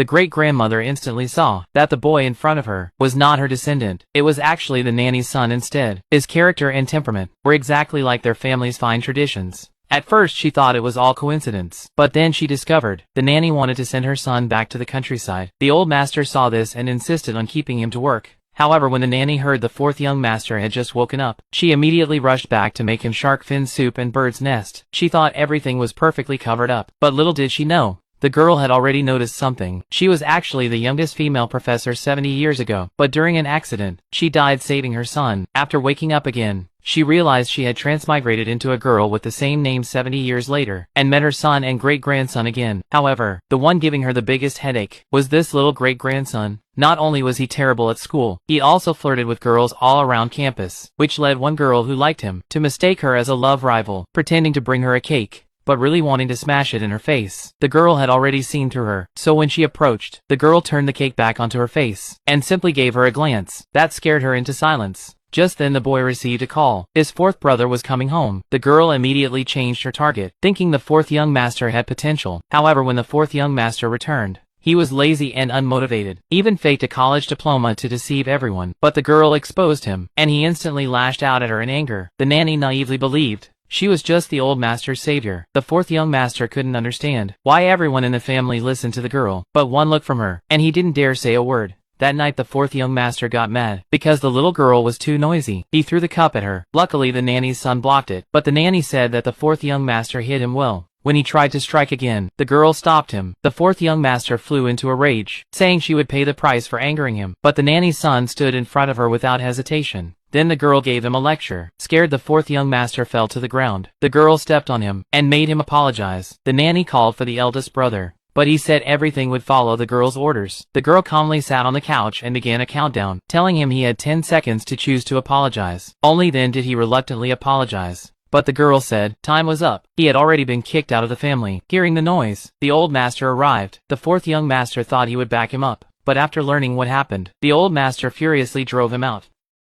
the great-grandmother instantly saw that the boy in front of her was not her descendant. It was actually the nanny's son instead. His character and temperament were exactly like their family's fine traditions. At first she thought it was all coincidence, but then she discovered the nanny wanted to send her son back to the countryside. The old master saw this and insisted on keeping him to work. However, when the nanny heard the fourth young master had just woken up, she immediately rushed back to make him shark fin soup and bird's nest. She thought everything was perfectly covered up, but little did she know, the girl had already noticed something. She was actually the youngest female professor 70 years ago, but during an accident, she died saving her son. After waking up again, she realized she had transmigrated into a girl with the same name 70 years later, and met her son and great-grandson again. However, the one giving her the biggest headache was this little great-grandson. Not only was he terrible at school, he also flirted with girls all around campus, which led one girl who liked him to mistake her as a love rival, pretending to bring her a cake, but really wanting to smash it in her face. The girl had already seen through her, so when she approached, the girl turned the cake back onto her face, and simply gave her a glance. That scared her into silence. Just then the boy received a call. His fourth brother was coming home. The girl immediately changed her target, thinking the fourth young master had potential. However, when the fourth young master returned, he was lazy and unmotivated, even faked a college diploma to deceive everyone. But the girl exposed him, and he instantly lashed out at her in anger. The nanny naively believed she was just the old master's savior. The fourth young master couldn't understand why everyone in the family listened to the girl, but one look from her, and he didn't dare say a word. That night the fourth young master got mad because the little girl was too noisy. He threw the cup at her. Luckily the nanny's son blocked it, but the nanny said that the fourth young master hit him well. When he tried to strike again, the girl stopped him. The fourth young master flew into a rage, saying she would pay the price for angering him, but the nanny's son stood in front of her without hesitation. Then the girl gave him a lecture. Scared, the fourth young master fell to the ground. The girl stepped on him and made him apologize. The nanny called for the eldest brother, but he said everything would follow the girl's orders. The girl calmly sat on the couch and began a countdown, telling him he had 10 seconds to choose to apologize. Only then did he reluctantly apologize. But the girl said time was up. He had already been kicked out of the family. Hearing the noise, the old master arrived. The fourth young master thought he would back him up, but after learning what happened, the old master furiously drove him out.